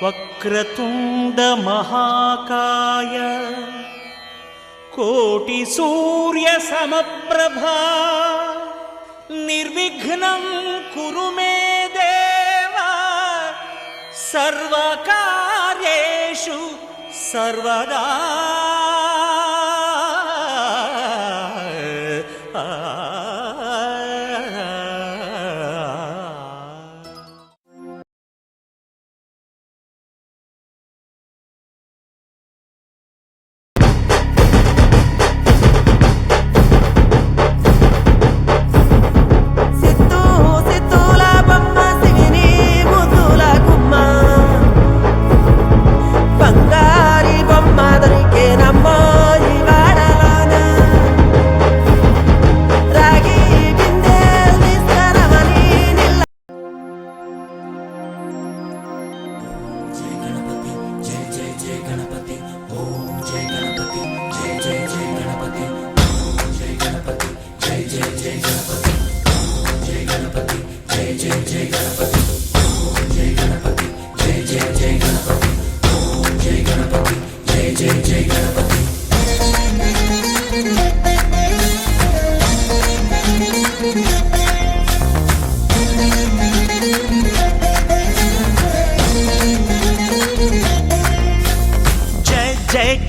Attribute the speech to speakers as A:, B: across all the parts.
A: వక్రతుండ మహాకాయ కోటి సూర్య సమప్రభా నిర్విఘ్నం కురు మే దేవా సర్వకార్యేషు సర్వదా.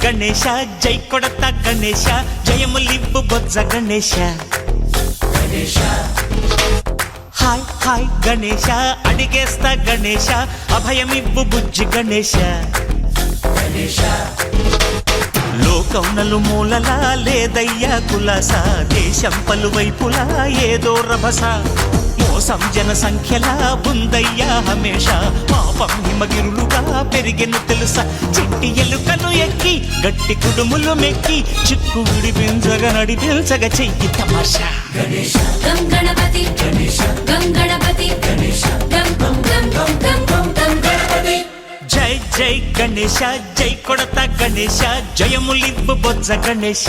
A: గణేశ జై కొడత గణేశ జయములివ్వు బొజ్జ గణేశ. హాయ్ హాయ్ గణేశ అడిగేస్తా గణేశ అభయమివ్వు బుజ్జి గణేశ. లోకం నలుమూలలా లేదయ్యా కులాస దేశం పలువైపులా ఏదో రభస మోసం జన సంఖ్యలా ఉందయ్యా హమేష పాపం హిమగిరులుగా పెరిగెను తెలుసా చిట్టి ఎలుకను ఎక్కి గట్టి కుడుములు మెక్కి చిక్కు విడిపించగా నడిపించగా చెయ్యి తమాషా.
B: గం గణపతి గం గణపతి గం గం గం గం గం గం గణపతి.
A: జై జై గణేశ జై కొడత గణేశ జయములివ్వు బొజ్జ గణేశ.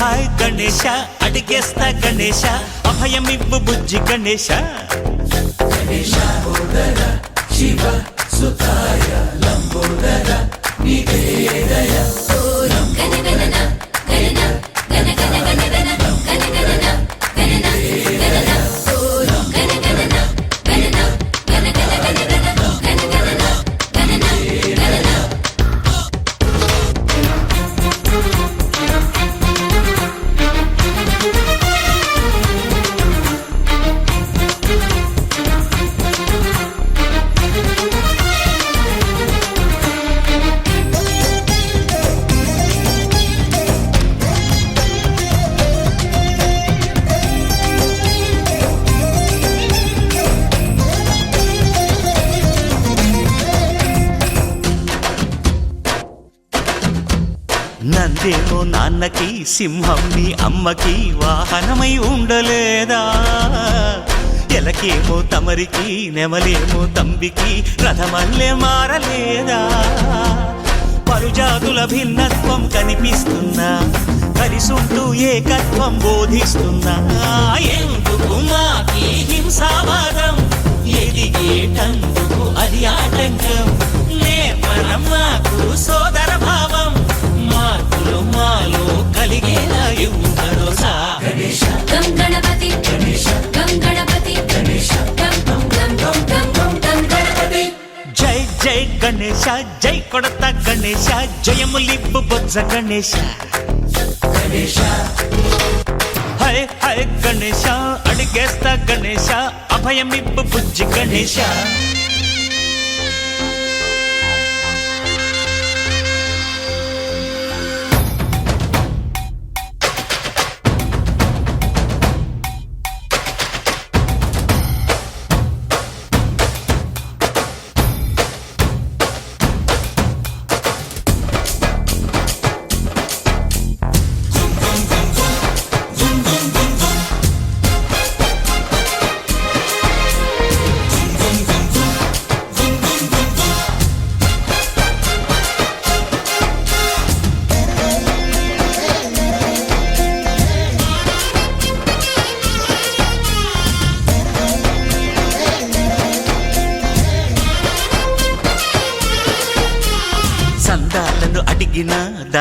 A: హాయ్ గణేశ అడిగేస్తా గణేశ అభయమివ్వు బుజ్జి గణేశ.
C: శివ సుతాయ లంబోదర నివేదయ
A: నందేమో నాన్నకి సింహం నీ అమ్మకి వాహనమై ఉండలేదా ఎలకేమో తమరికి నెమలేమో తంబికి రథమల్లే మారలేదా పలుజాతుల భిన్నత్వం కనిపిస్తున్నా కలిసుంటూ ఏకత్వం బోధిస్తున్నా ఎందుకు మాకి హింసావాదం ఎదిగేటందుకు అది ఆటంకం నేపరం మాకు సోదర భావం మార్పులు మాలో కలిగేలా భరోసా.
B: గం గణపతి గం గణపతి గం గం గం గం గం గణపతి.
A: జై జై గణేశ జై కొడత గణేశ జయములివ్వు బొజ్జ గణేశ. హై హై గణేశ అడిగేస్తా గణేశ అభయమివ్వు బుజ్జి గణేశ.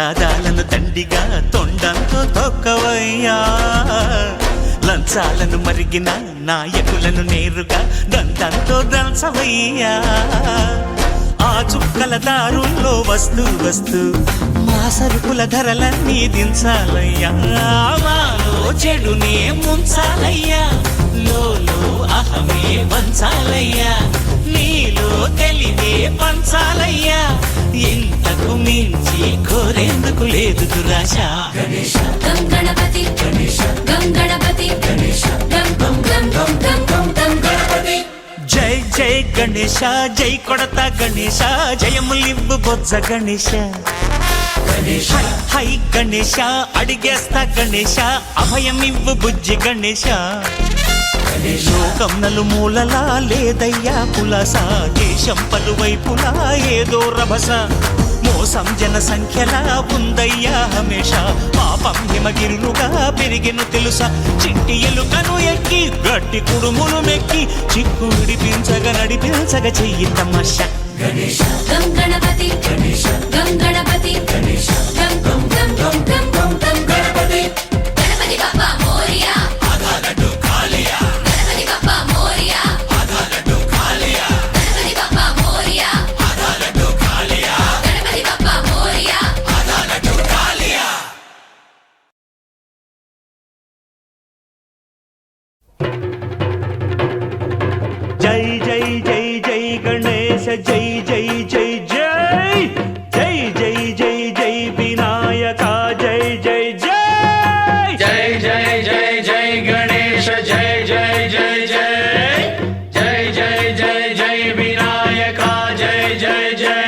A: తగాదాలను దండిగా తొండంతో తొక్కవయ్యా లంచాలను మరిగిన నాయకులను నేరుగా దంతంతో దంచవయ్యా ఆ చుక్కల దారుల్లో వస్తూ వస్తూ మా సరుకుల ధరలన్నీ దించాలయ్యా మాలో చెడునే ముంచాలయ్యా లోలో అహమే పంచాలయ్యా నీలో తెలివే పంచాలయ్యా ఇంతకు మించి కోరేందుకు లేదు దురాశ
C: గణేశ
B: గం గణపతి
C: గణేశ
B: గం గణపతి
C: గణేశ
B: గం గం గం గం గం గం గం
C: గణపతి
A: జై జై గణేశ జై కొడతా గణేశ జయములివ్వు బొజ్జ గణేశ
C: గణేశ
A: హై గణేశ అడిగేస్తా గణేశ అభయమివ్వు బుజ్జి గణేశ
C: గణేశ
A: లోకం నలుమూలలా లేదయ్యా పులస దేశం పలువైపులా ఏదో రభస మోసం జన సంఖ్యలా ఉందయ్యా హమేష పాపం హిమగిరులుగా పెరిగెను తెలుసా చిట్టి ఎలుకను ఎక్కి గట్టి కుడుములు మెక్కి చిక్కు విడిపించగా నడిపించగా చెయ్యి తమాష
C: గణేశ
B: గం గణపతి
C: గణేశ
B: గం గణపతి
C: గణేశ
B: గం గం గం గం గం గం గం
C: గణపతి
B: గణపతి బప్పా మోరియా
C: ఆధారటు కాలియా
B: గణపతి బప్పా మోరియా
C: ఆధారటు కాలియా
B: గణపతి బప్పా మోరియా
C: ఆధారటు కాలియా
B: గణపతి బప్పా మోరియా
C: ఆధారటు కాలియా
A: జై జై జై జై గణేశ జై జై జై జై జై జై జై జై వినాయక జై జై జై
D: जय जय जय जय गणेश जय जय जय जय जय जय जय जय विनायका जय जय जय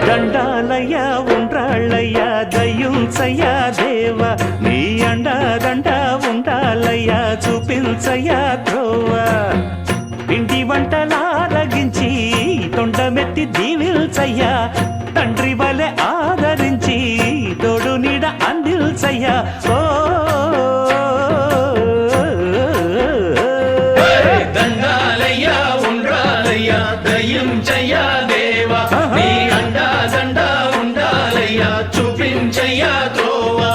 A: దండాలయ్యా ఉండ్రాళ్ళయ్యా దయ్యుంచయ్యా దేవ నీ అండ ఉండాలయ్యా చూపించయ్యా త్రోవ పిండి వంటలారగించి తొండమెత్తి దీవిల్చయ్యా తండ్రి వలె ఆదరించి తోడు నీడ అందిల్చయ్యా ఓ
D: దండాలయ్యా ఉండ్రాలయ్యా దయ్యించయ్యా దేవా నీ అండా దండ ఉండాలయ్యా చూపించయ్యా త్రోవా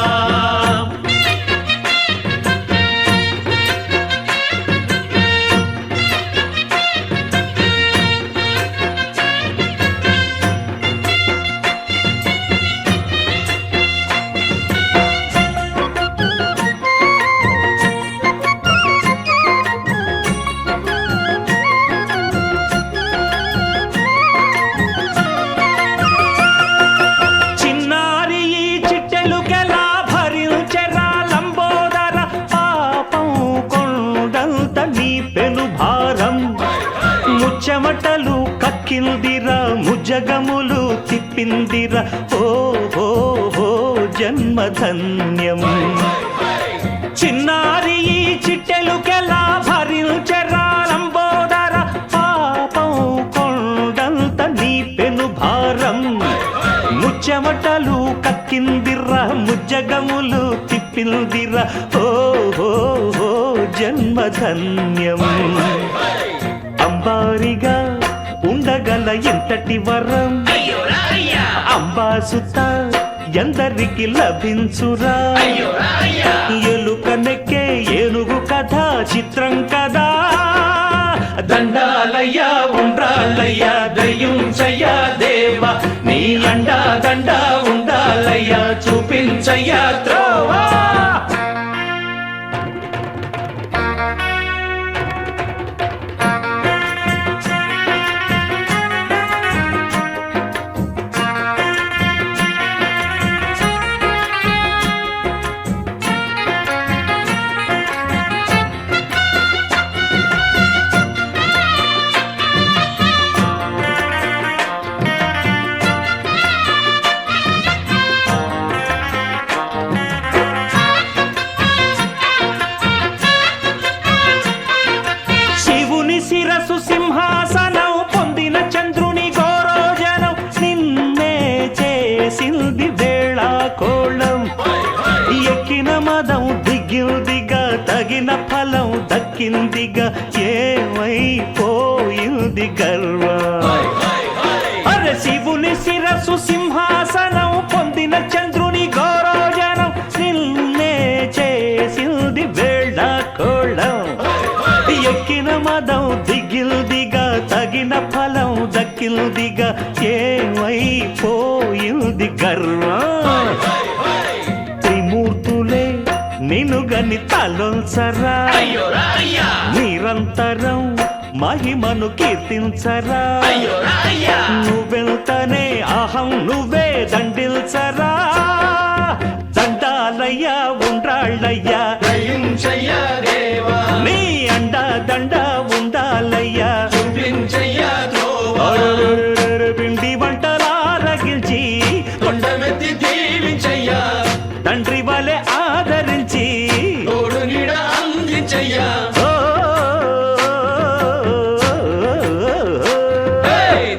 A: చిన్నారి ఈ చిట్టెలుకెలా భరించెరా లంబోదర పాపం కొండంత నీ పెను భారం ముచ్చమటలు కక్కిందిరా ముజగములు తిప్పిందిరా ఓ ఓ ఓ జన్మధన్యం చిన్నారి ఈ చిట్టెలుకెలా భరించెరా లంబోదర పాపం కొండంత నీ పెను భారం ముచ్చమటలు కక్కిందిర్రా ముజ్జగములు తిప్పిందిరా ఓ ఓ ఓ జన్మధన్యం అంబారిగా ఉండగల ఎంతటి వరం అంబాసుత ఎందరికి లభించురా ఎలుక నెక్కే ఏనుగు కథ చిత్రం కదా దండాలయ్యా ఉండ్రాలయ్యా దయ్యుంచయ్యా దేవా నీ అండా దండ ఉండాలయ్యా చూపించయ్యా త్రోవా చేసింది వేళ కోళం ఎక్కిన మదం దిగిందిగా తగిన ఫలం దక్కిందిగా ఏమైపోయింది గర్వం అరే శివుని శిరస్సు సింహాసనం పొందిన చంద్రుని గౌరవజనం నిన్నే చేసింది వేళ కోళం ఎక్కిన మదం దిగిల్దిగా తగిన ఫలం దక్కిల్దిగా ఏమైపోయింది గర్వం త్రిమూర్తులే నినుగని తలొల్సరా నిరంతరం మహిమను కీర్తించరా నువ్వెంతనే అహం నువ్వే దండిల్సరా దండాలయ్యా ఉండ్రాళ్ళయ్యా నీ అండ దండ ఉండాలయ్యా పిండి వంటలారగిల్చి
D: కొండమెత్తి దీవించయ్యా
A: తండ్రి వలె ఆదరించి
D: తోడు నీడ అందించయ్యా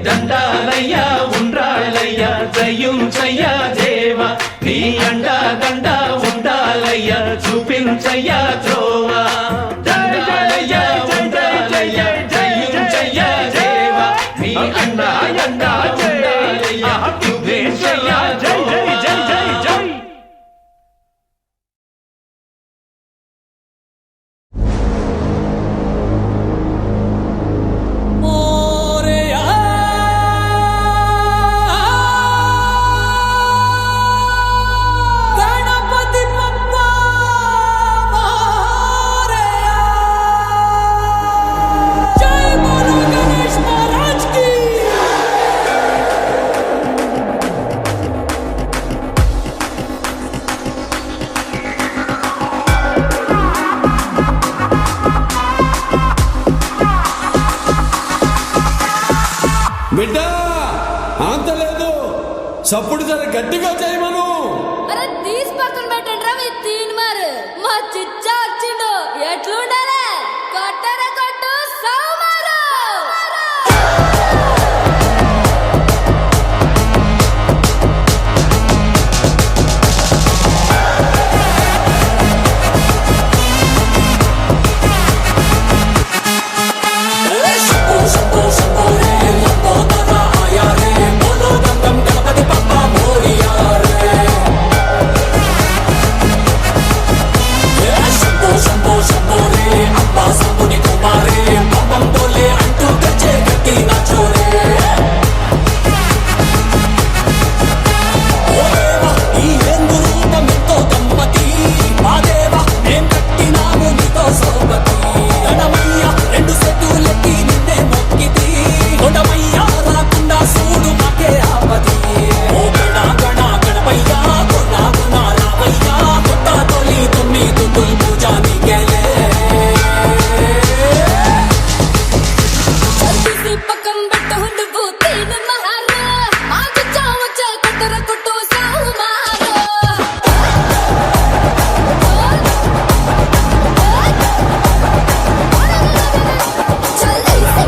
D: దండాలయ్యా ఉండ్రాళ్ళయ్యా దయ్యుంచయ్యా దేవా నీ అండా దండ ఉండాలయ్యా చూపించయ్యా త్రోవా దండాలయ్యా ఉండాలయ్యా దయ్యుంచయ్యా దేవా నీ అండా అండా ఉండాలయ్యా చూపించయ్యా
A: జై జై జై జై జై
E: गणपति बप्पा मोरया जय बोलो गणेश महाराज की
F: బిడ్డ అంతలేదు సప్పుడు జర గట్టిగా చేయమను
E: अरे 30 పక్కన పెట్టండి రా మీ తీన్ మారు మా చిచ్చా వచ్చిండు ఎట్లుండాలి కొట్టర కొట్టు సౌమారు
G: Suresh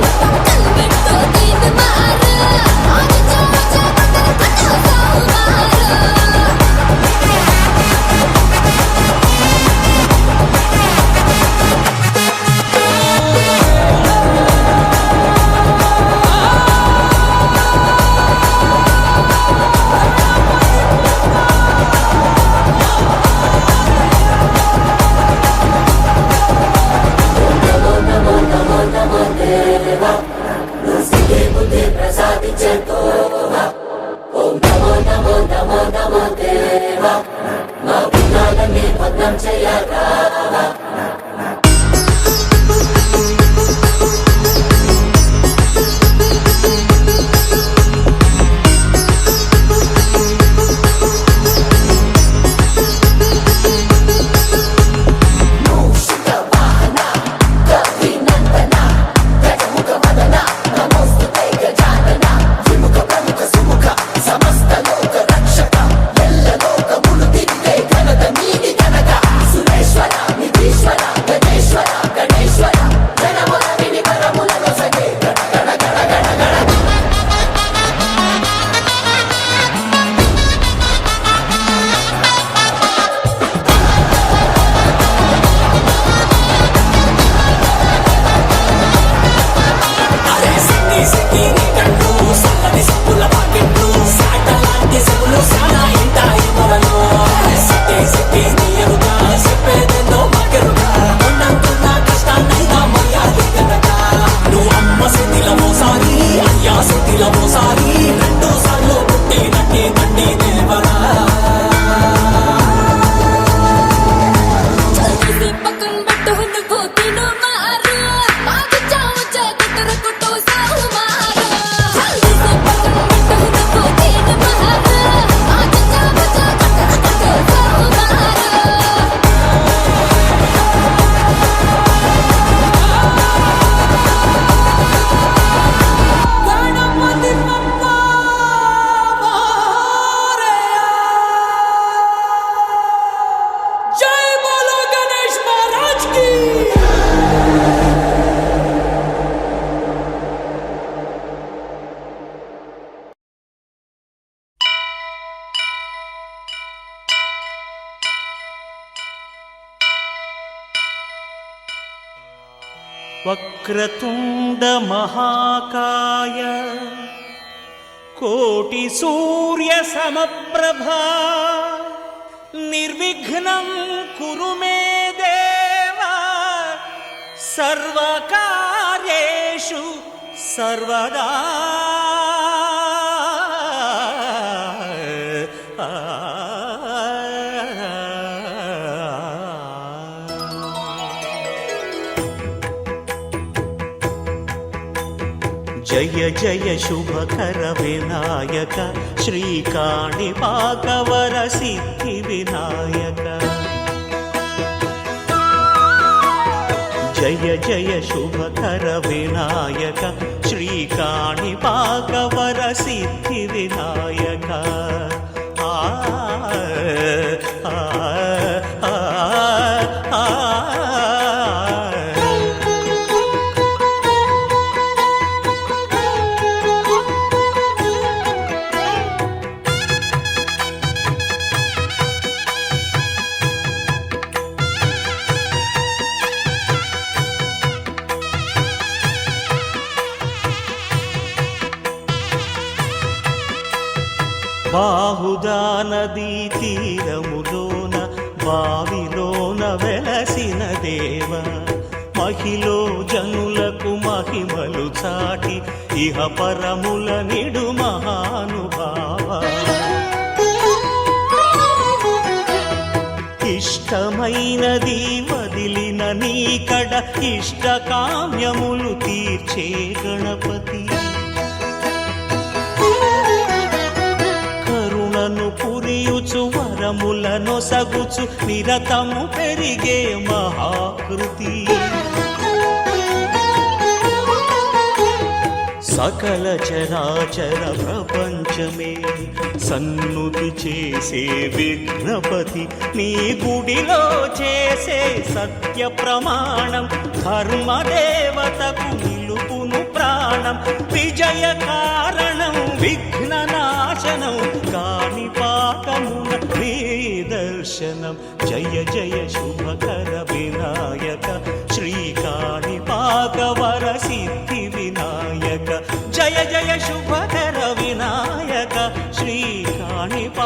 A: వక్రతుండ మహాకాయ కోటి సూర్య సమప్రభా నిర్విఘ్నం కురు మే దేవ సర్వకార్యేషు సర్వదా. జయ జయ శుభకర వినాయక శ్రీకాణిపాకవర సిద్ధి వినాయక. జయ జయ శుభకర వినాయక శ్రీకాణిపాకవర సిద్ధి వినాయక. ఆ ఆ ఆ ఆ బాహుదా నదీ తీరములోన బావిలోన వెలసిన దేవ మహిలో జనులకు మహిమలు చాటి ఇహ పరముల నిడు మహానుభావ. ఇష్టమైనది వదిలిన నీకడ ఇష్ట కామ్యములు తీర్చే గణపతి. కరుణను పురియుచు వరములను సగుచు నిరతము పెరిగే మహాకృతి. సకల చరాచర ప్రపంచమే సన్నుతి చేసే విఘ్నపతి. నీ గుడిలో చేసే సత్య ప్రమాణం ధర్మదేవతకు నిలుపును ప్రాణం. విజయ కారణం విఘ్న నాశనం కాణిపాకమున నీ దర్శనం. జయ జయ శుభకర వినాయక శ్రీకాణిపాకవర సిద్ధి వినాయక. జయ జయ శుభకర వినాయక శ్రీకాణిపాకవర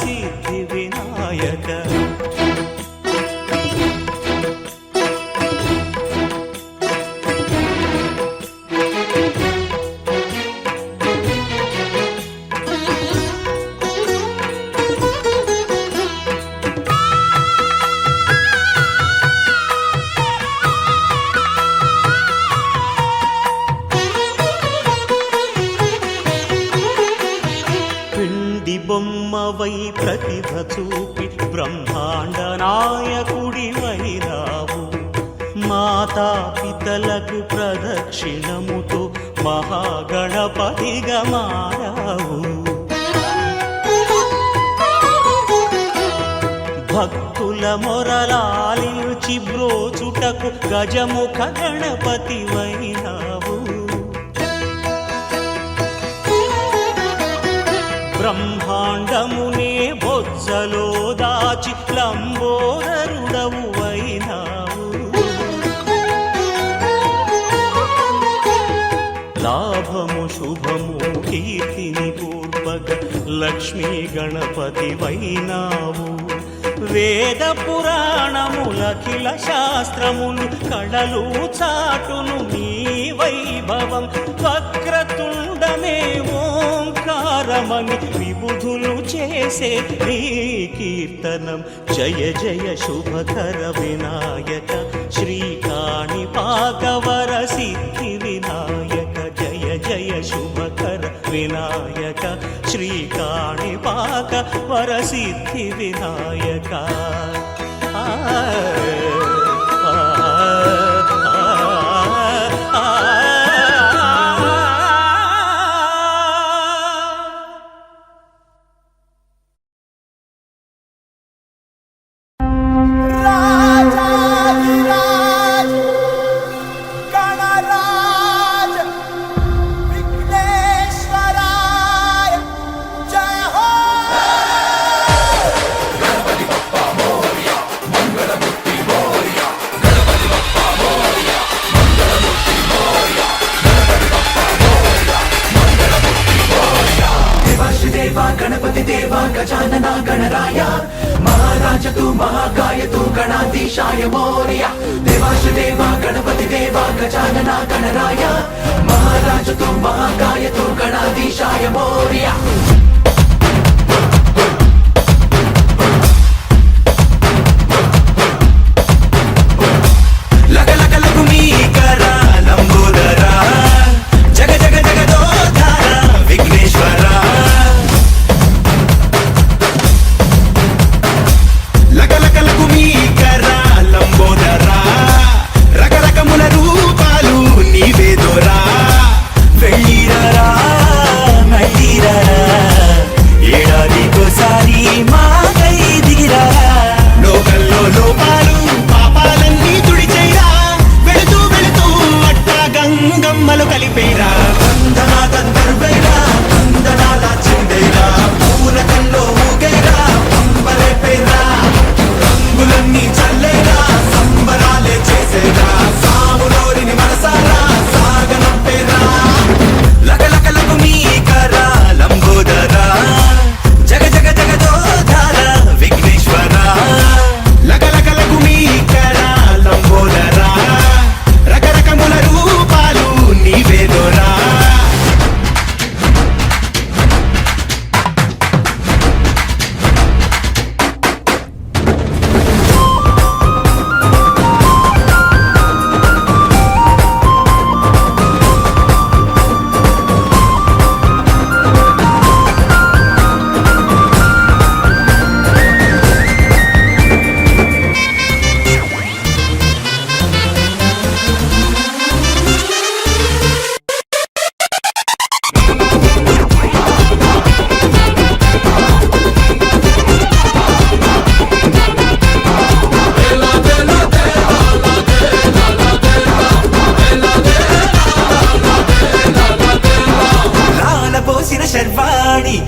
A: సిద్ధి వినాయక. బొమ్మవై ప్రతిభ చూపి బ్రహ్మాండ నాయకుడి వైరావు. మాతా పితలకు ప్రదక్షిణముతో మహాగణపతిగా మారావు. భక్తుల మొరలాలించి బ్రోచుటకు గజముఖ గణపతి వైనావు. బ్రహ్మాండమునే బొజ్జలో దాచి లంబోదరుడవు వైనావు. లాభము శుభము కీర్తిని పూర్వక లక్ష్మీ గణపతి వైనావు. వేద పురాణములఖిల శాస్త్రములు కళలు చాటును నీ వైభవం. వక్రతుండమే ఓంకారమని విబుధులు చేసే నీ కీర్తనం. జయ జయ శుభకర వినాయక శ్రీకాణిపాకవర సిద్ధి వినాయక. జయ జయ శుభకర వినాయక శ్రీకాణిపాకవర సిద్ధి వినాయక.
C: గణపతి బప్పా మోరియా మంగళమూర్తి మోరియా. देवाशिदेव गणपति देव गजानन गणराय महाराज तू महाकाय तू गणाधीशाय मोरया देवाशिदेव गणपति देव गजानन गणराय महाराज तू महाकाय तू गणाधीशाय मोरया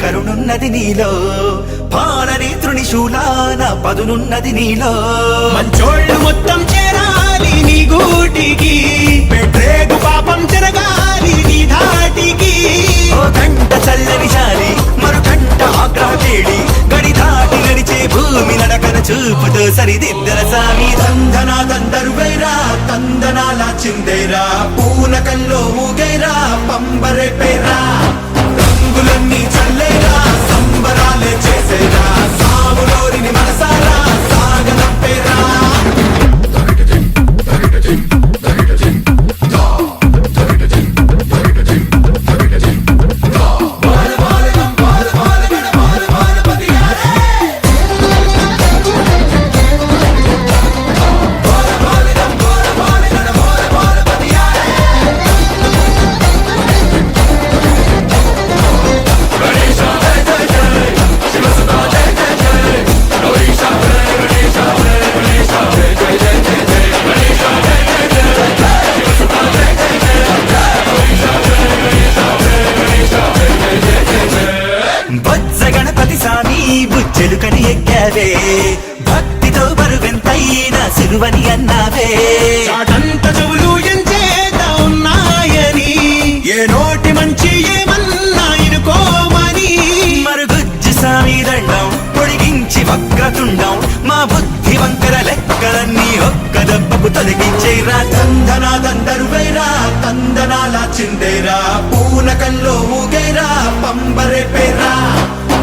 A: కరుణున్నది నీలో పాలనేత్రుని శూలాన పదునున్నది నీలో మంచోళ్ళు మొత్తం చేరాలి నీ గూటికి పెట్టేగు పాపం జరగాలి నీ ధాటికి ఓ గంట చల్లని జాలి మరు గంట ఆగ్రహ కేళి గడి దాటి నడిచే భూమి నడకన చూపుతో సరిదిద్దర సామి దందనా దందరువైరా తందనాల చిందేరా పూనకల్లో ఊగైరా పంబరే పేరా రంగులన్నీ చల్లేరా సంబరాలే చేసేరా సాములోరిని మనసారా సాగనంపేరా బుజ్జెలుకని ఎక్కావే భక్తితో బరువెంతైనా సిలువని అన్నావే చాటంత చెవులు ఎంచేత ఉన్నాయని ఏ నోటి మంచి ఏమన్నా ఇనుకోమని మరుగుజ్జు సామి దండం పొడిగించి వక్రతుండం మా బుద్ధి వంకర లెక్కలన్నీ ఒక్క దెబ్బకు తొలగించేరా దందనా దందరువైరా తందనాల చిందేరా పూనకంలో ఊగేరా పంబరే పేరా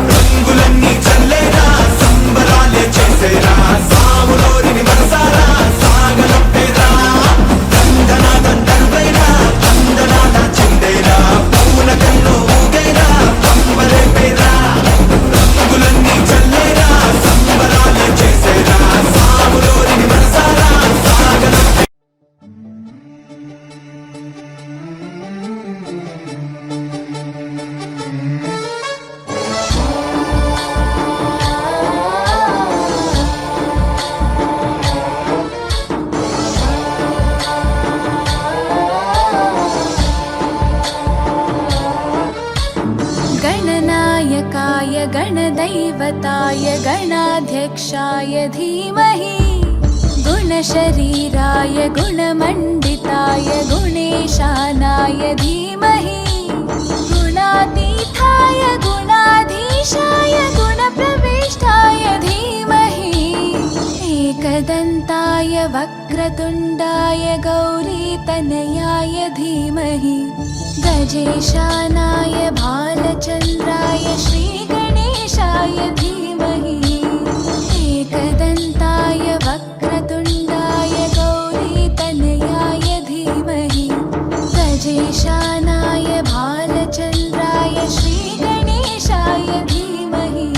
A: రంగులన్నీ చల్లేరా సంబరాలే చేసేరా సాములోరిని మనసారా సాగనంపేరా దందనా దందరువైరా తందనాల చిందేరా పూనకంలో ఊగైరా పంబరే పేరా రంగులన్నీ చల్లేరా సంబరాలే చేసేరా సాములోరిని మనసారా సాగనంపేరా
E: गणनायकाय गणदैवताय गणाध्यक्षाय धीमहि गुणशरीराय गुणमण्डिताय गुणेशानाय धीमहि गुणा
G: गुणातीताय गुणाधीशाय गुणप्रविष्टाय धीमहि एकदन्ताय वक्रतुण्डाय गौरीतनयाय धीमहि गजेशानाय भालचन्द्राय श्रीगणेशाय धीमहि एकदन्ताय वक्रतुण्डाय गौरीतनयाय धीमहि गजेशानाय भालचन्द्राय श्रीगणेशाय धीमहि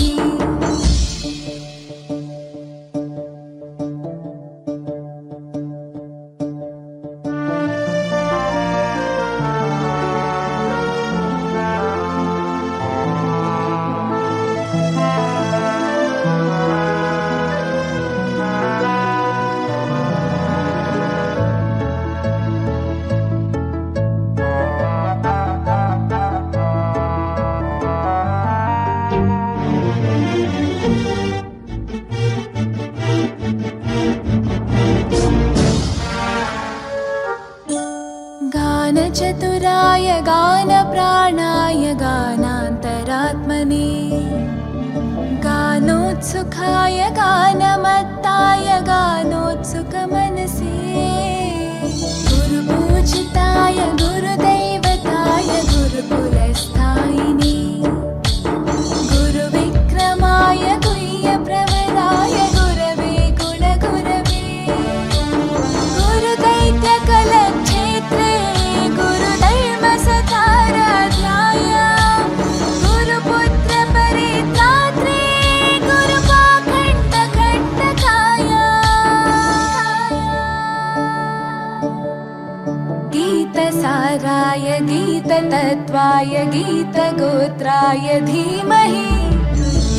G: गानचतुराय गानप्राणाय गानान्तरात्मने गानोत्सुकाय गानमत्ताय गानोत्सुकमनसे गुरुपूजिताय गुरुदैवताय गुरुकुलस्थायिने गुरुविक्रमाय गुह्यप्रवराय गुरवे गुणगुरवे गुरुदैत्यकलक्षेत्रे गुरुधर्मसताराध्याय गुरुपुत्रपरित्रात्रे गुरुपाखण्डखण्डकाय गीतसाराय गीततत्त्वाय गीतगोत्राय धीमहि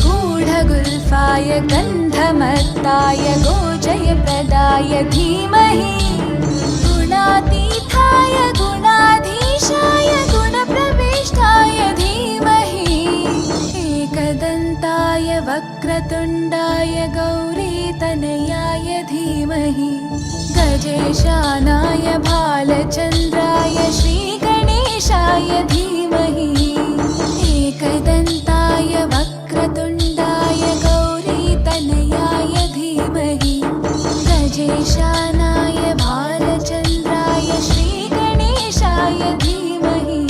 G: गूढगुल्फाय गन्धमत्ताय गोजयप्रदाय धीमहि गुणातीताय गुणाधीशाय गुणप्रविष्टाय धीमहि एकदन्ताय वक्रतुण्डाय गौरीतनयाय धीमहि गजेशानाय भालचन्द्राय श्रीगणेशाय धीमहि एकदन्ताय वक्रतुण्डाय गौरीतनयाय धीमहि गजेशानाय भालचन्द्राय श्रीगणेशाय धीमहि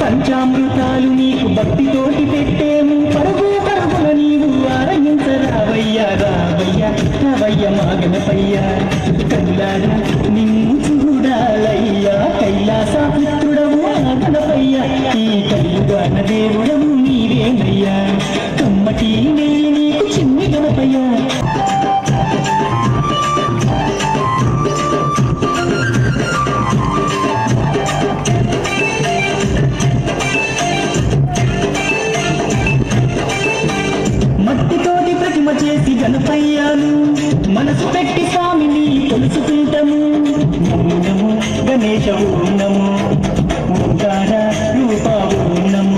H: పంచామృతాలు నీకు భక్తితోటి పెట్టేము పరుగు పరుగున నీవు ఆరగించరావయ్యా రావయ్యా రావయ్య మాగనపయ్యా కల్లారా నిన్ను చూడాలయ్యా కైలాస పుత్రుడవు మాగనపయ్యా ఈ కలియుగాన దేవుడవు నీవేనయ్యా కమ్మటి నెయ్యి నీకు చిన్ని గణపయ్యా మట్టితోటి ప్రతిమ చేసి గణపయ్యాను మనసు పెట్టి స్వామిని కొలుసుకుంటాము నమో గణేశ ఓం ఓంకార రూప ఓం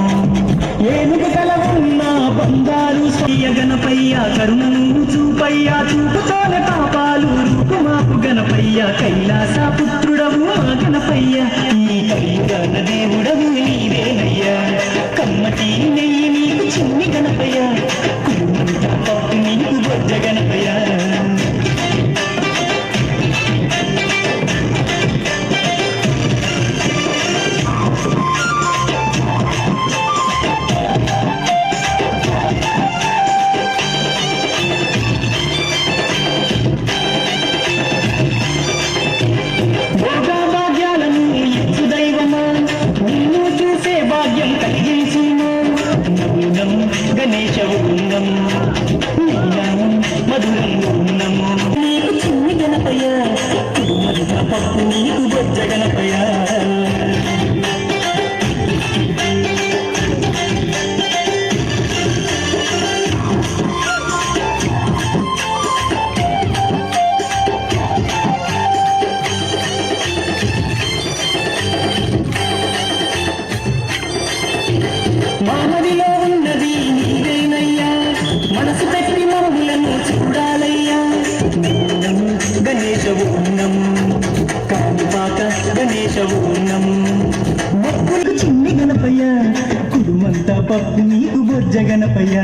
H: ఏనుగు కల ఉన్న బంగారు స్వీయ గణపయ్య కరుణను చూపయ్యా చూపుతోన పాపాలు రూపుమాపు గణపయ్య కైలాస పుత్రుడవు మా గణపయ్య ఈ కలియుగాన దేవుడవు నీవేనయ్యా కమ్మటి నెయ్యి నీకు చిన్ని గణపయ్య కుటుంబంతా పాటు నీకు బొజ్జ గణపయ్య భోగభాగ్యాలను ఇచ్చు దైవమా నిన్ను చూసే భాగ్యం కలిగించును నమో గణేశ ఓం మధురం ఓం నీకు చిన్ని గణపయ్య కుడుమరుగా పప్పు నీకు బొజ్జ గణపయ్య మామదిలో ఉన్నది నీవేనయ్యా మనసు పెట్టి మమ్ములను చూడాలయ్యా నమో గణేశ ఓం కానుపాక గణేశ ఓం మొక్కులకు చిన్ని గణపయ్య కుడుమంతా పప్పు నీకు బొజ్జ Ganapayya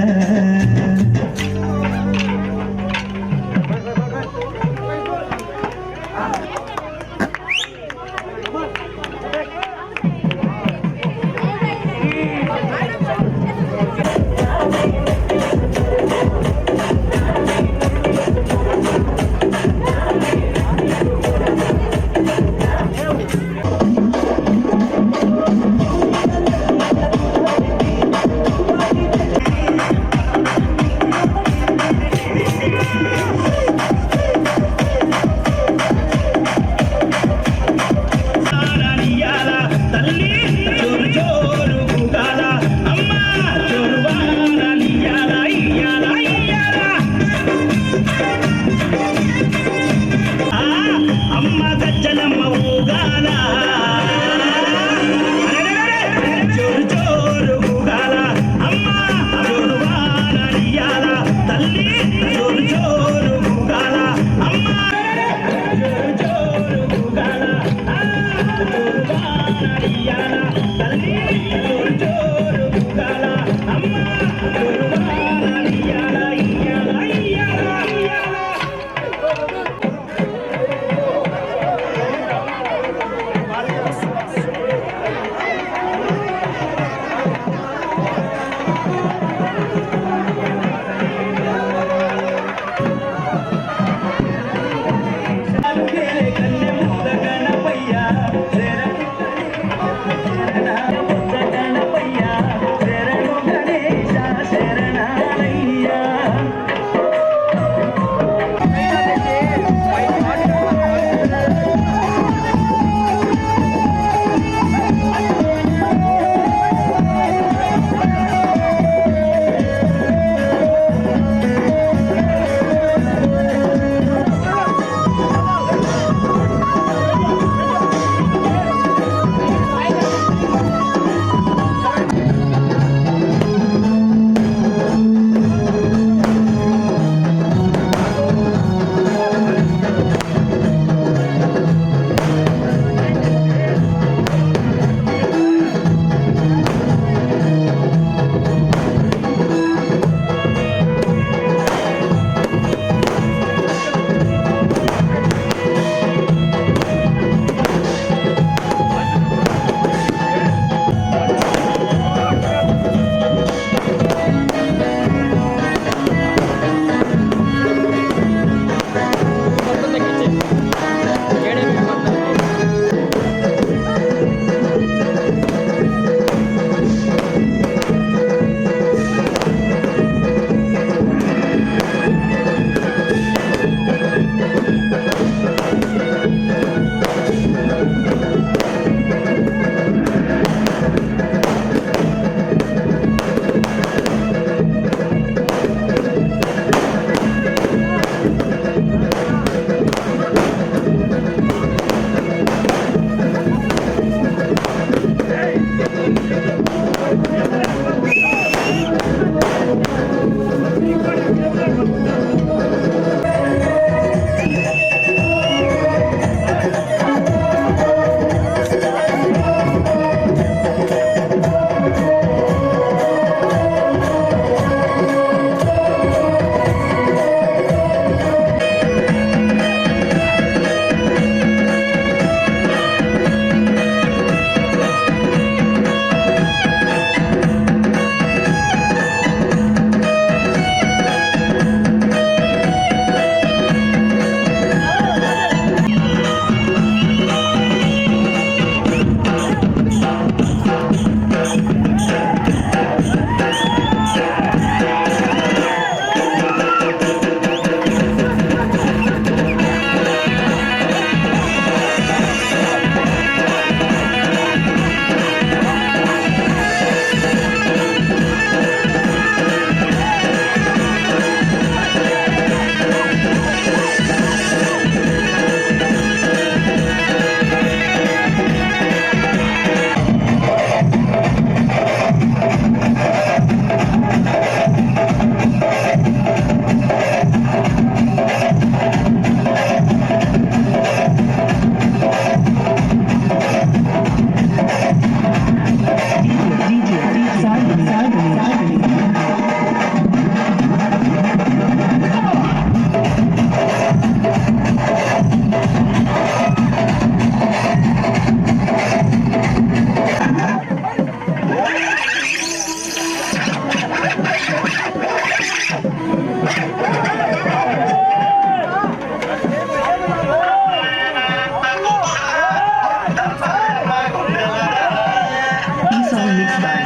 H: mixed by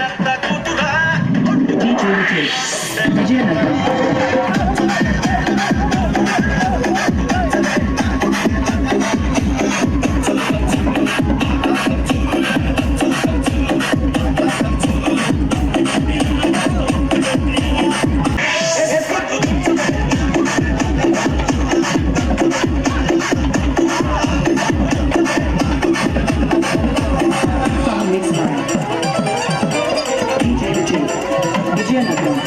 H: DJ Ritesh, Vijayanagaram. Song mixed by DJ Ritesh, Vijayanagaram.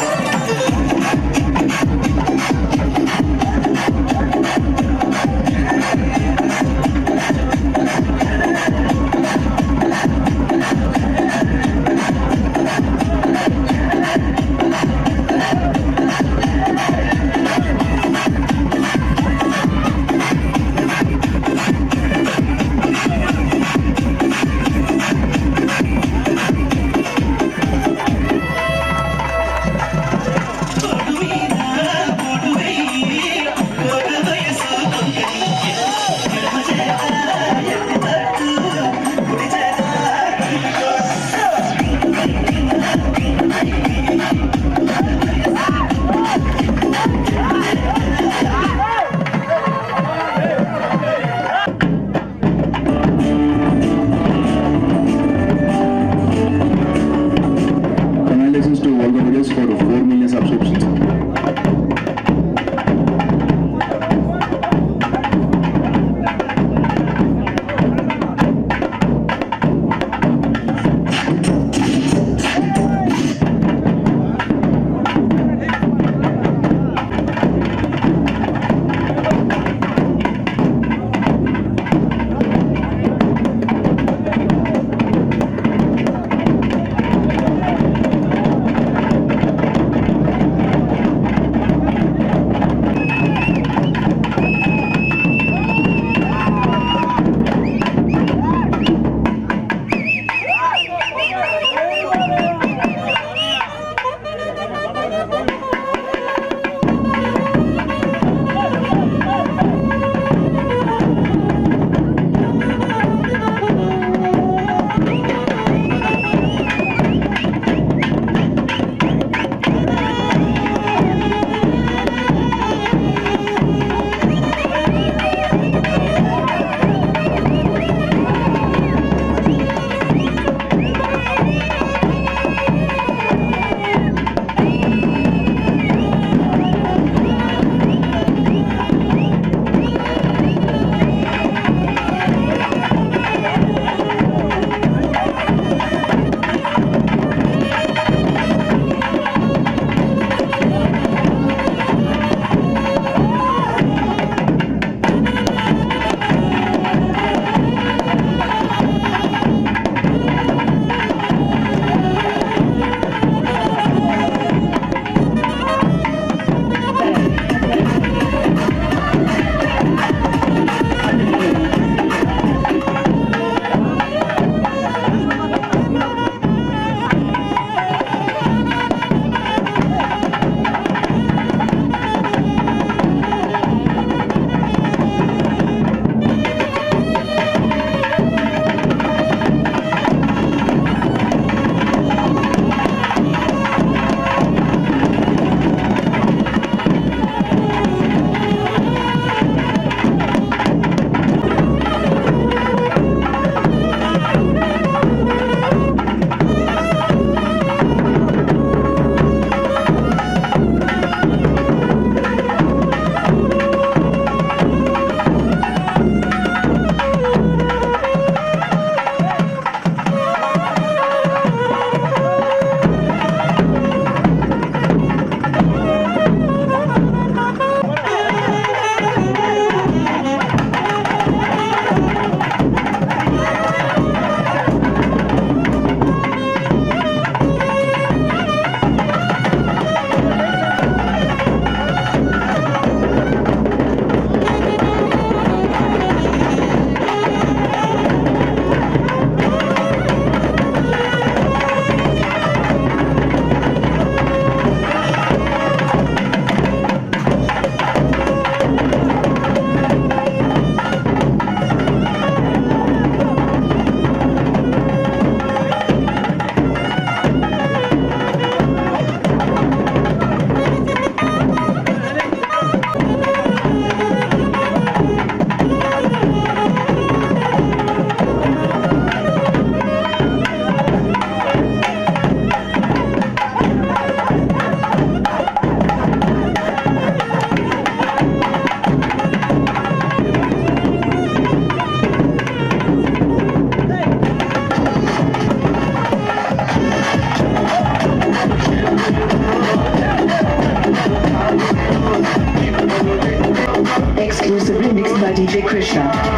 H: DJ Krishna.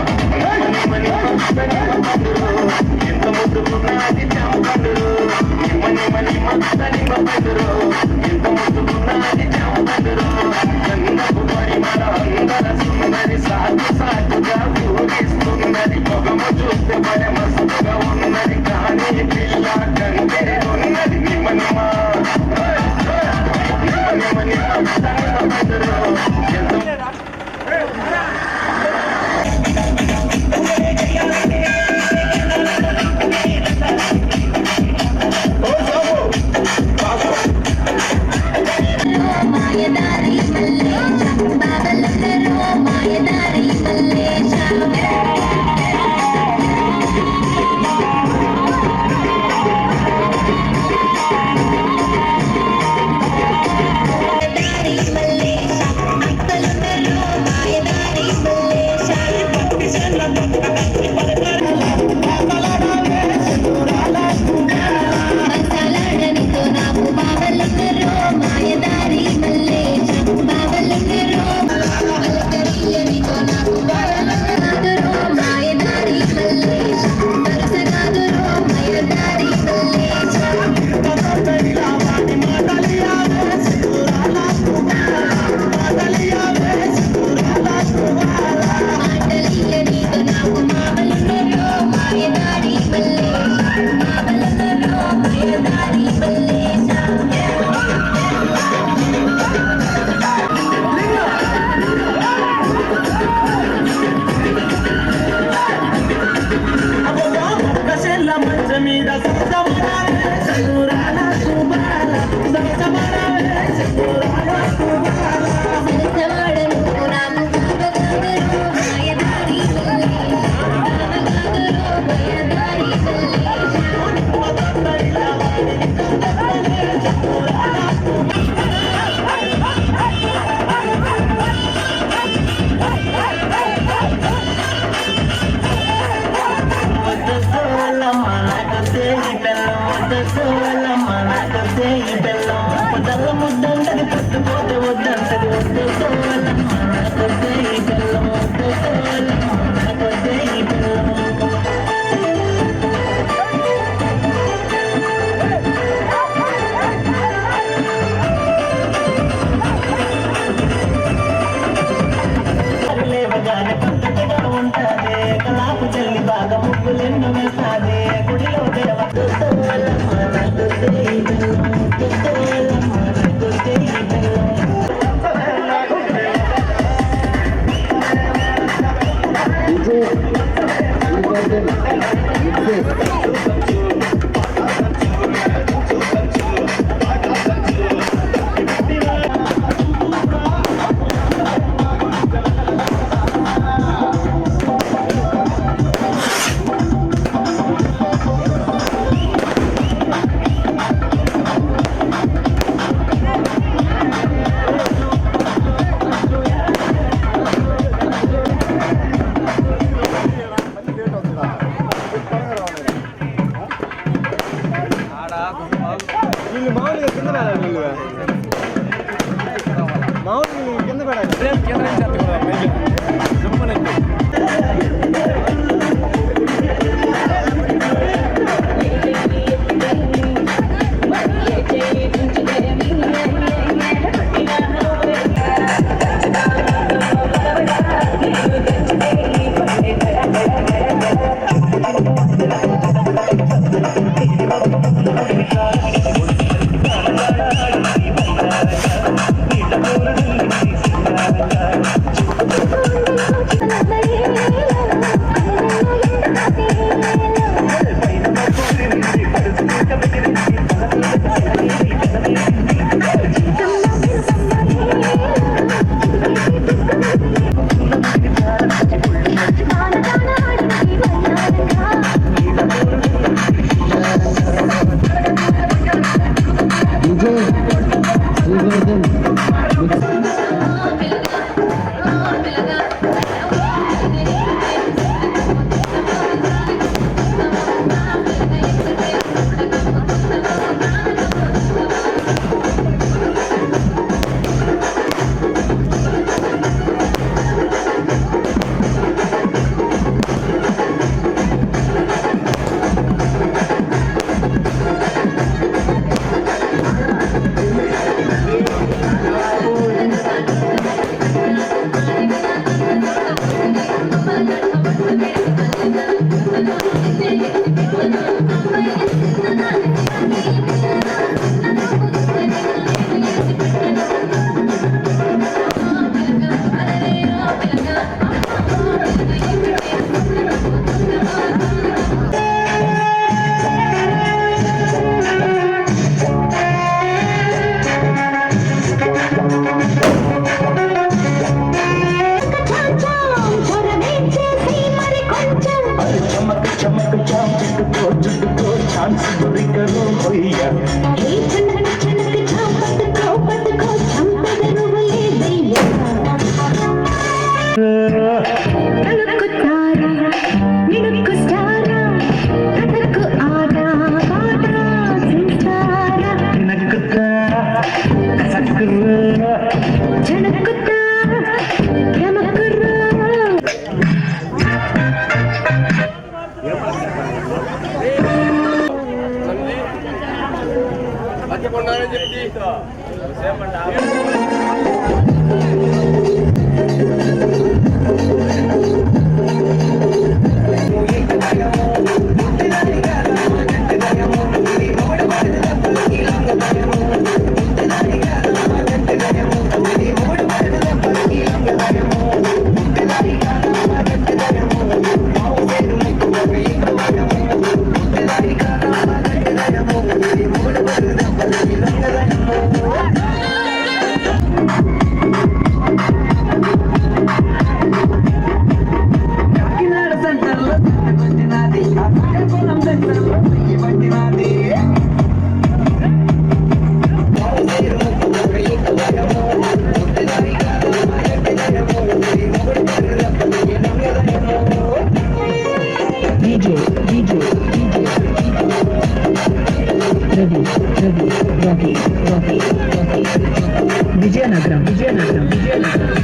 H: Vizianagaram Vizianagaram Vizianagaram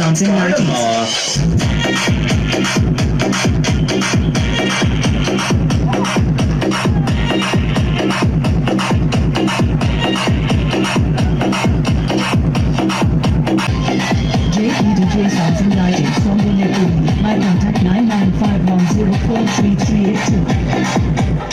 H: sounds and varieties. JPDJ sounds and varieties from the network. My contact 99510433382.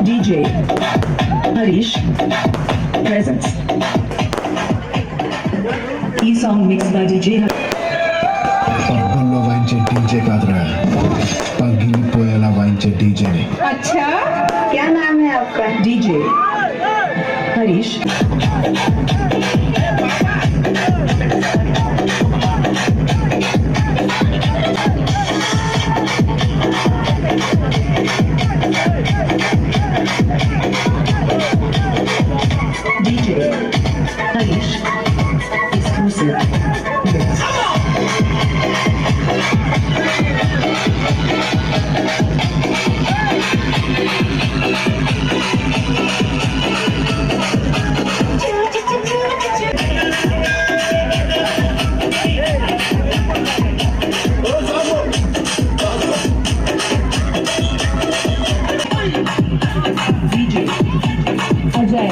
H: DJ Harish presents. E-song mixed by DJ
I: పబ్బుల్లో వాయించే DJ కాదురా పగిలిపోయేలా వాయించే డీజేని
J: अच्छा क्या नाम है आपका?
H: DJ Harish. DJ Harish exclusive mix. DJ Ajay.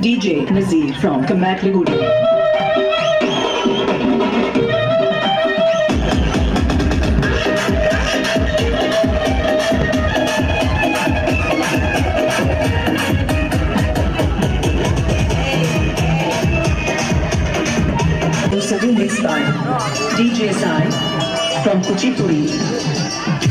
H: DJ Nazir from Kamatliguri. Sabu mixed by DJ Sai from Kuchipudi.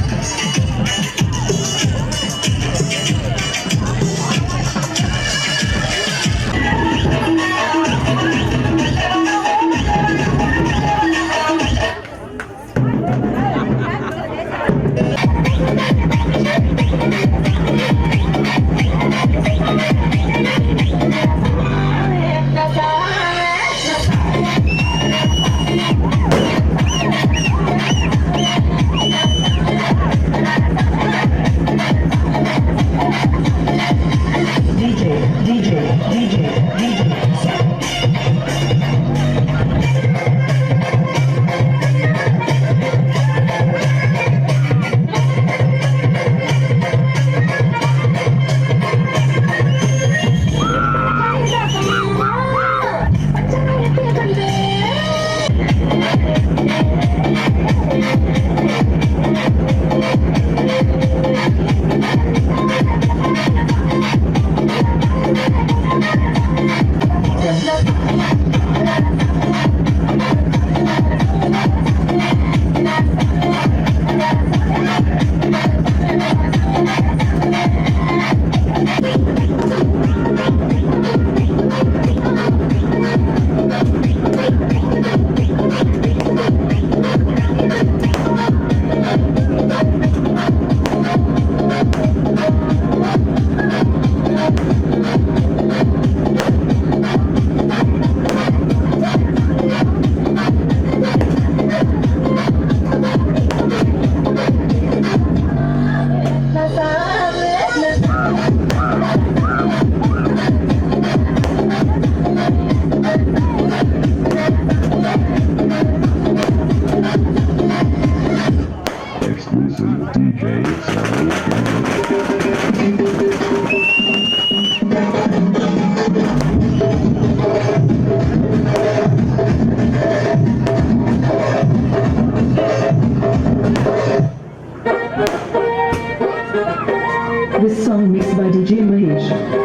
H: This song mixed by DJ Mahesh.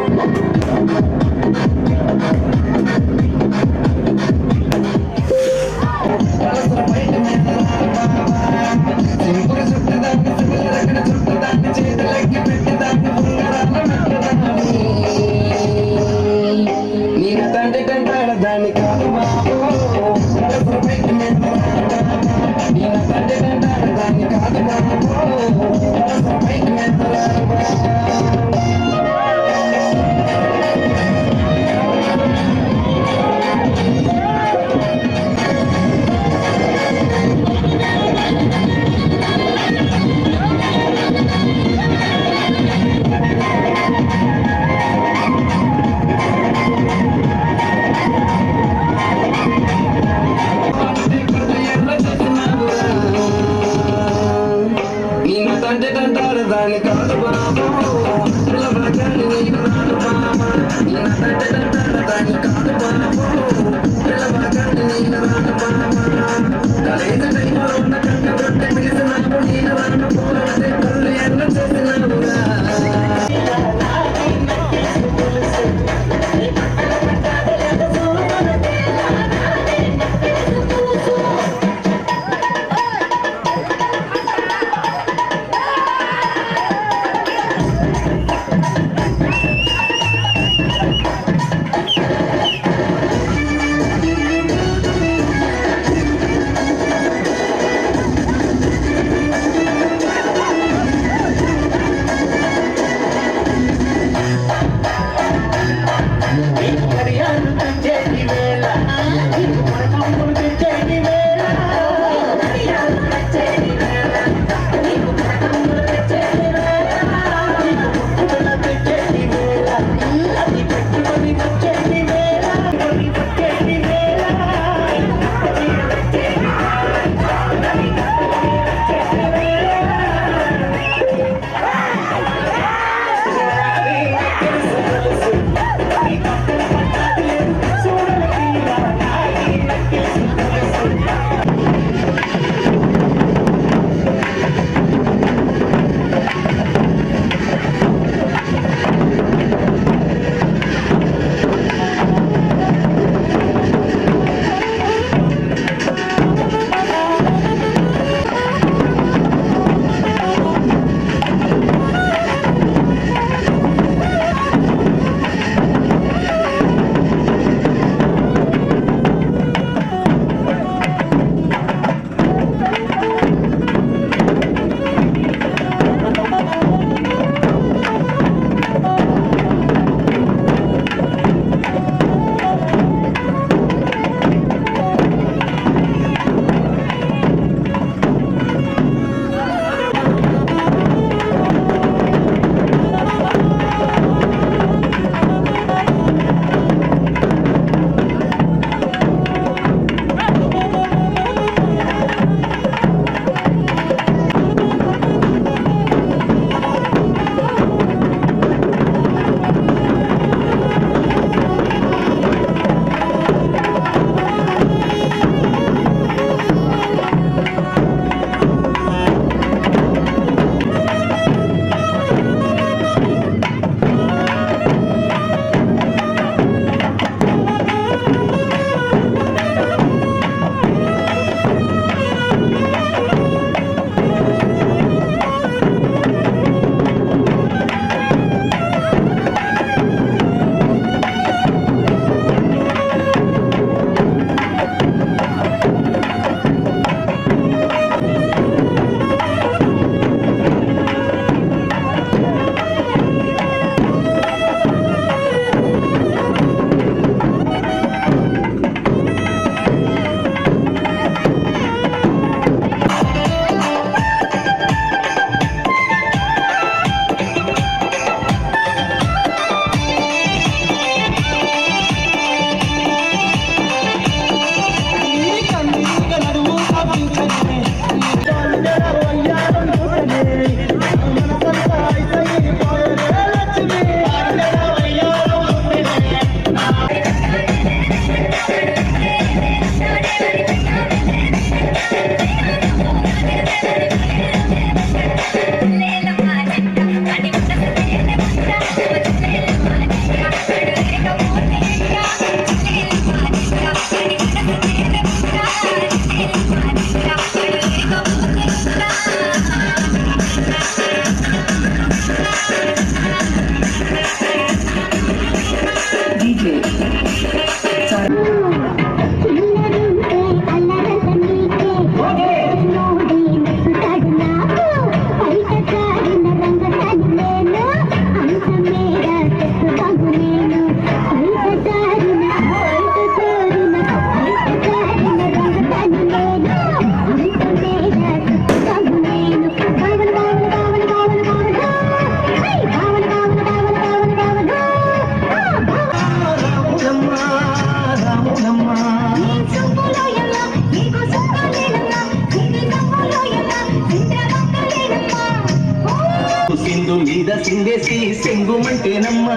H: చిందేసి సెంగుమంటేనమ్మా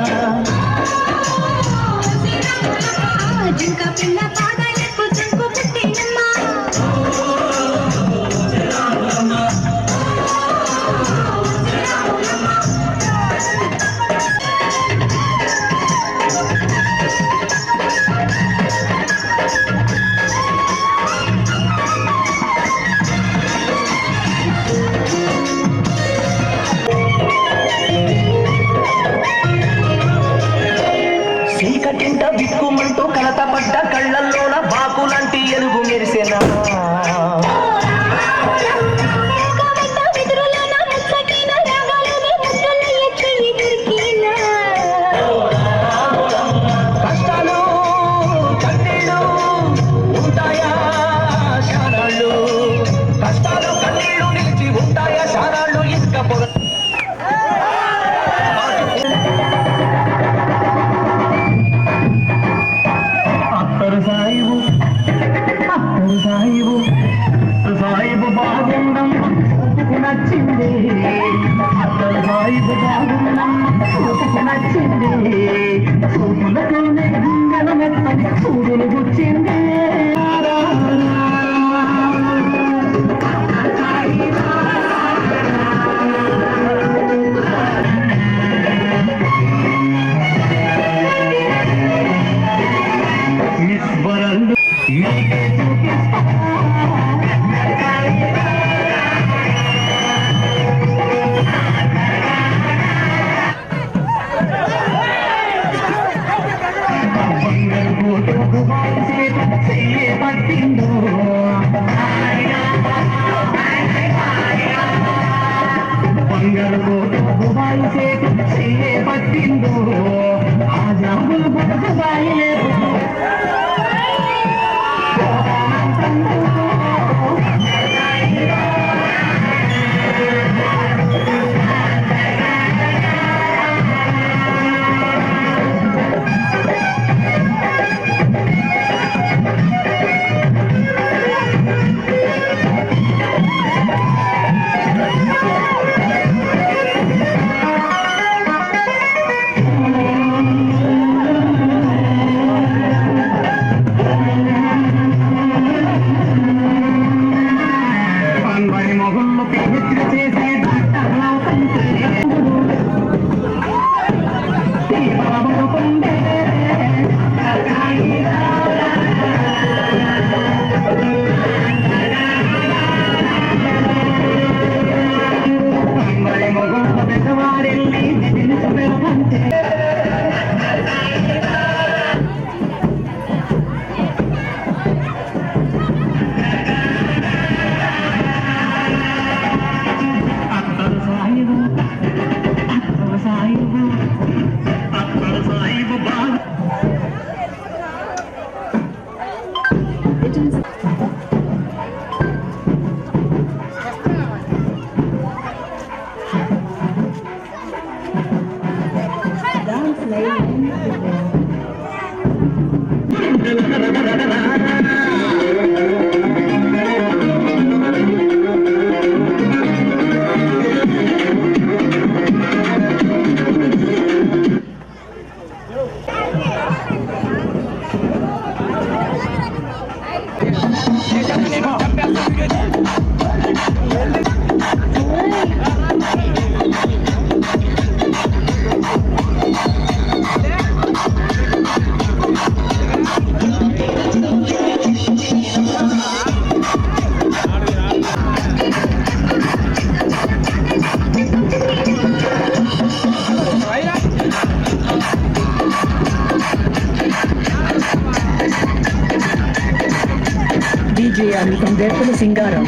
B: జింక పిల్ల పాదాలకు జంకు పుట్టినమ్మా
H: చీకటింట విక్కుమంటూ కలత పడ్డ కళ్ళల్లోన బాకులాంటి ఎలుగు మెరిసెనా కష్టాలు కన్నీళ్ళు ఉంటాయా శానాళ్ళు కష్టాలు కన్నీళ్ళు నిలిచి ఉంటాయా శానాళ్ళు ఇసుక పొగ అత్తరు సాయిబు బాగుండం చూపుకు నచ్చింది అత్తరు సాయిబు బాగుండం చూపుకు నచ్చింది చూపులతోనే గుండెల మెత్తని చూడులు గుచ్చింది నిస్వరంలో నీకే చూపిస్తా బంగారు కోటకు చెయ్యే పట్టిందో బంగారు కోటకు చెయ్యే పట్టిందో ఆ జాబులు బతుకు బాయలేదు విజయానికి వేపుల సింగారం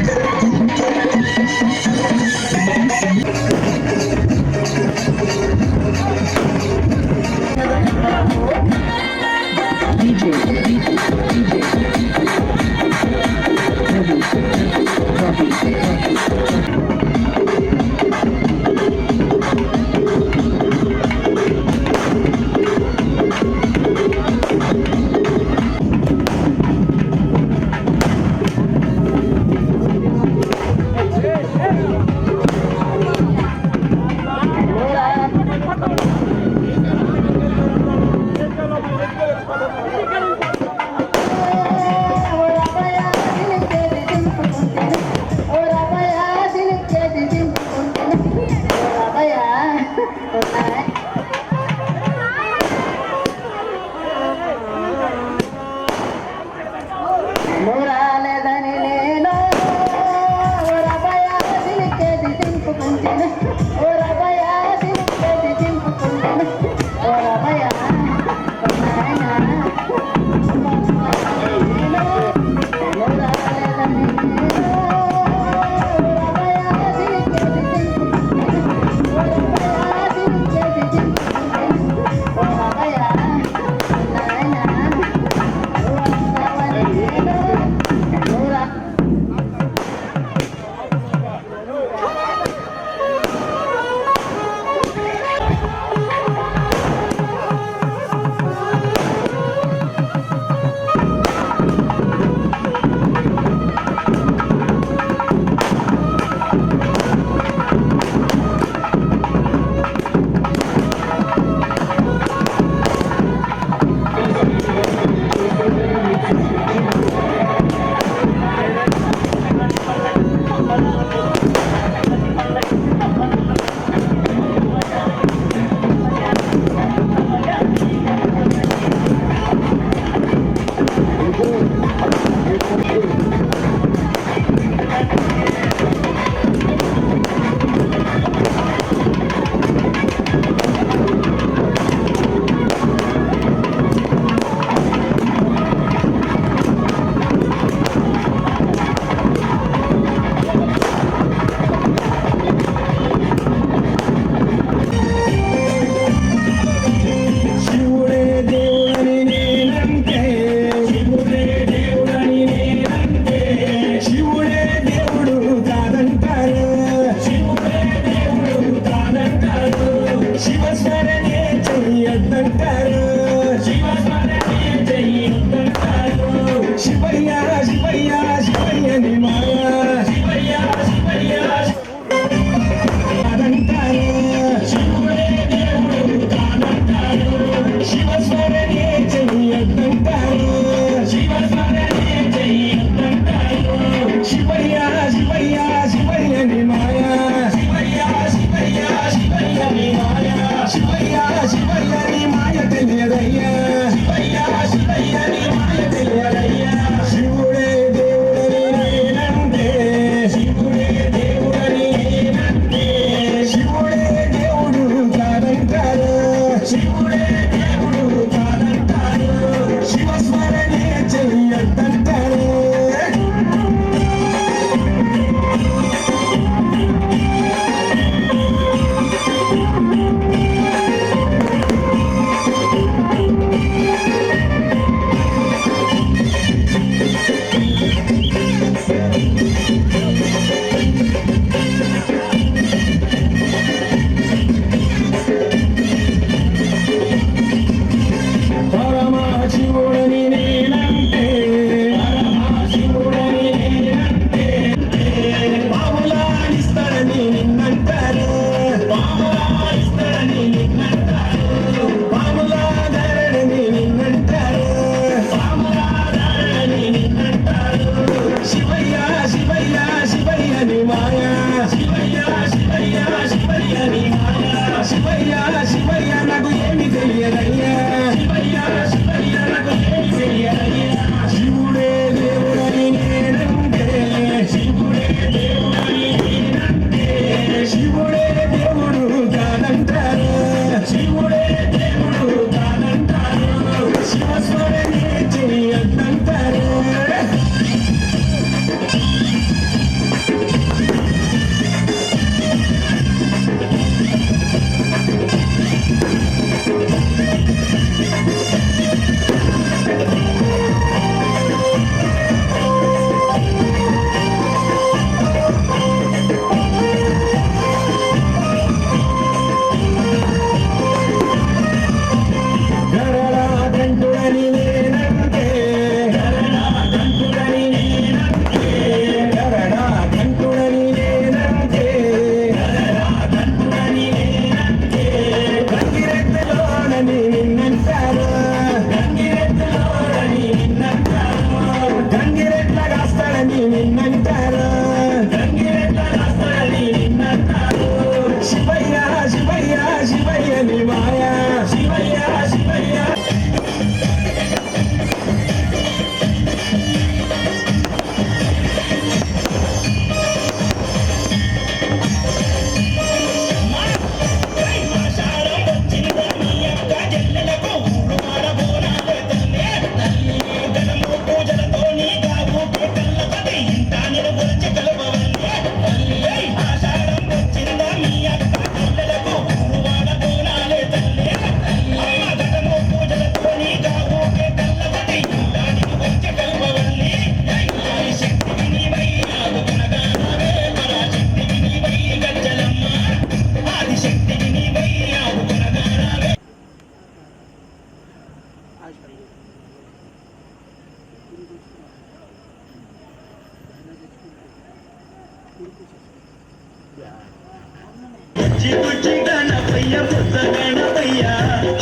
H: బుజ్జి బుజ్జి గణపయ్య బుజ్జ గణపయ్య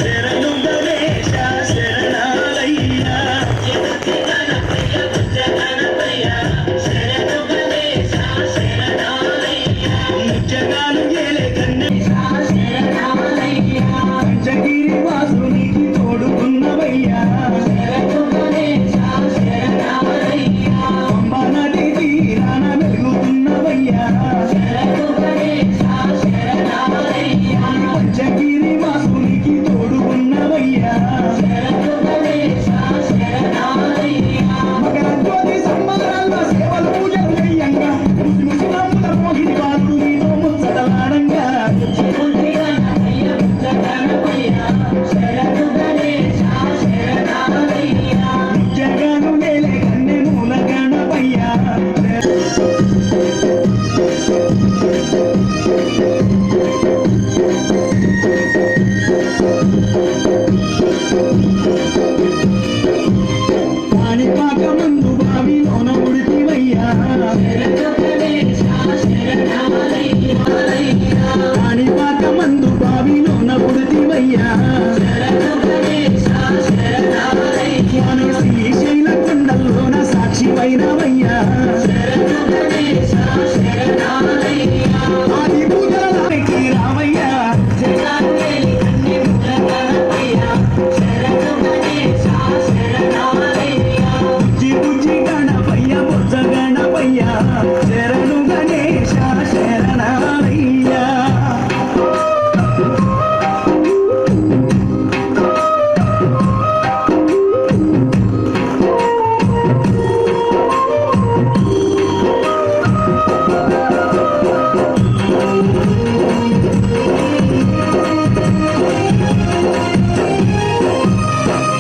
H: శరణు గణేశ శరణాలయ్య ఎదుటి గణపయ్య బుజ్జ గణపయ్య శరణు గణేశ శరణాలయ్య ముచ్చగాలు ఏలే గణేశ శరణాలయ్య పంచగిరి వాసునికి తోడుకున్నవయ్యా శరణు గణేశ శరణాలయ్య పంబ నది తీరాన వెలుగుతున్నవయ్యా శరణు గణేశ శరణాలయ్య పంచగిరి వాసునికి తోడుకున్నవయ్యా శరణు గణేశ శరణాలయ్య మకర జ్యోతి సంబరాల్లో సేవలు పూజలు చెయ్యంగా ముసిముసినాముల మోహిని బాలు నీతో ముచ్చటలాడంగా బుజ్జి గణపయ్య బుజ్జ గణపయ్య శరణు గణేశ శరణాలయ్య ముజ్జగాను నేలే కన్నె మూల గణపయ్య కాణిపాక మందు బావిలోన ఉడితివయ్యా శరణు గణేశ శరణాలయ్య కాణిపాక మందు బావిలోన ఉడితివయ్యా శరణు గణేశ శరణాలయ్య శ్రీశైల కొండల్లోన సాక్షివైనవయ్యా శరణు గణేశ శరణాలయ్య ఆది పూజలకి రావయ్యా జగాంగేలి కన్నె మూల గణపయ్య శరణు గణేశ శరణాలయ్య బుజ్జి బుజ్జి గణపయ్య బుజ్జ గణపయ్య శరణు గణేశ శరణాలయ్య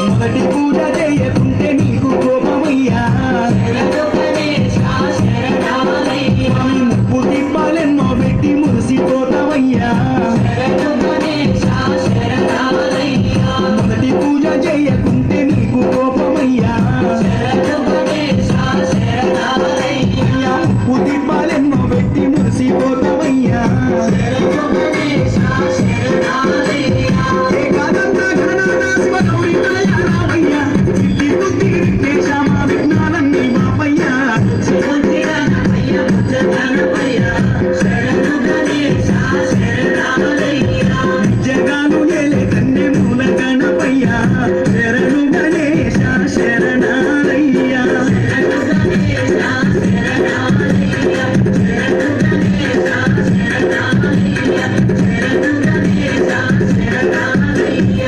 H: మొదటి పూజ చేయకుంటే నీకు కోపమయ్యా శరణు గణేశ శరణాలయ్య ముప్పు తిప్పాలెన్నో పెట్టి మురిసిపోతావయ్యా శరణు గణేశ శరణాలయ్య మొదటి పూజ చేయకుంటే నీకు కోపమయ్యా శరణు గణేశ శరణాలయ్య ముప్పు తిప్పాలెన్నో పెట్టి మురిసిపోతావయ్యా శరణు గణేశ శరణాలయ్య ఏకాదంత గణనాథ శివ గౌరీ తనయ రామయ్య సిద్ధి బుద్ధి విఘ్నేశమ విఘ్నాలన్నీ బాపయ్య బుజ్జి గణపయ్య బుజ్జ గణపయ్య శరణు గణేశ శరణాలయ్య జగాలు ఏలే కన్నె మూల గణపయ్య శరణు గణేశ శరణాలయ్య శరణు గణేశ శరణాలయ్య శరణు గణేశ శరణాలయ్య శరణు గణేశ శరణాలయ్య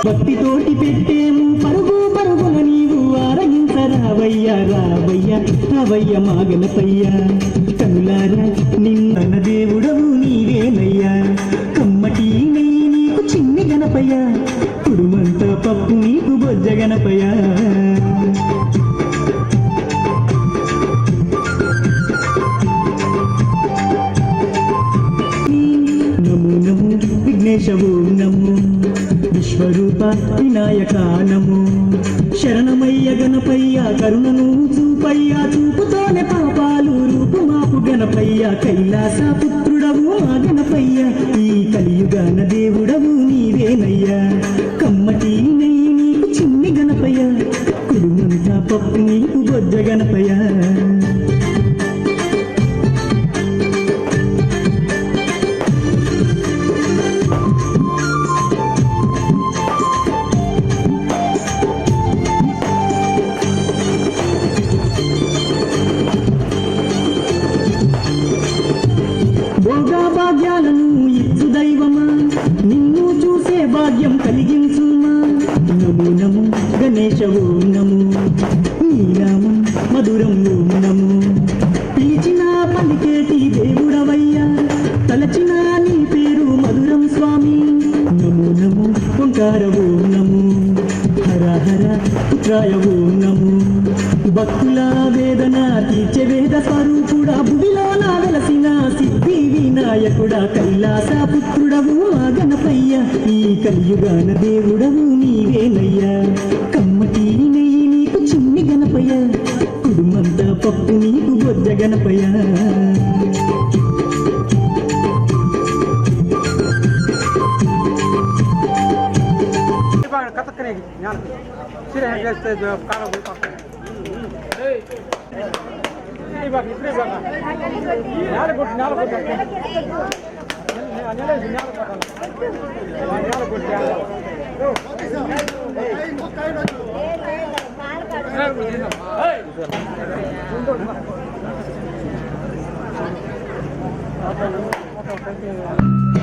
H: భక్తితోటి పెట్టేము పరుగు పరుగున నీవు ఆరగించరావయ్యా రావయ్య రావయ్య మా గణపయ్య కనులారా నిన్న దేవుడవు నీవేనయ్యా కమ్మటి నెయ్యి నీకు చిన్ని గణపయ్య కుడుమంత పప్పు నీకు బొజ్జ గణపయ్య నమో నమో విఘ్నేశవు నమో విశ్వరూప వినాయక నమో శరణమయ్య గణపయ్య కరుణను చూపయ్య చూపుతోనే పాపాలు రూపుమాపు గణపయ్య కైలాస పుత్రుడవు మా గణపయ్య ఈ కలియుగ దేవుడవు నీవేనయ్యా కమ్మటి నెయ్యి నీకు చిన్ని గణపయ్య కుడుమంతా పప్పు నీకు బొజ్జ గణపయ్య భోగా భాగ్యాలను ఇచ్చు దైవమా నిన్ను చూసే భాగ్యం కలిగించుమా నమో నమో గణేశ ఓం నమో నీ నామం మధురం ఓం నమో పిలిచిన పలికేటి దేవుడవయ్యా తలచిన నీ పేరు మధురం స్వామి నమో నమో ఓంకార ఓం నమో హర హర పుత్రాయ ఓం నమో భక్తుల వేదన తీర్చే వేద స్వరూపుడా భువిలో నా వెలసిన సిద్ధి వినాయకుడా కైలాస పుత్రుడవు మా గణపయ్య ఈ కలియుగాన దేవుడవు నీవేనయ్యా కమ్మటి నెయ్యి నీకు చిన్ని గణపయ్య కుడుమంతా పప్పు నీకు బొజ్జ గణపయ్య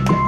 K: Hey!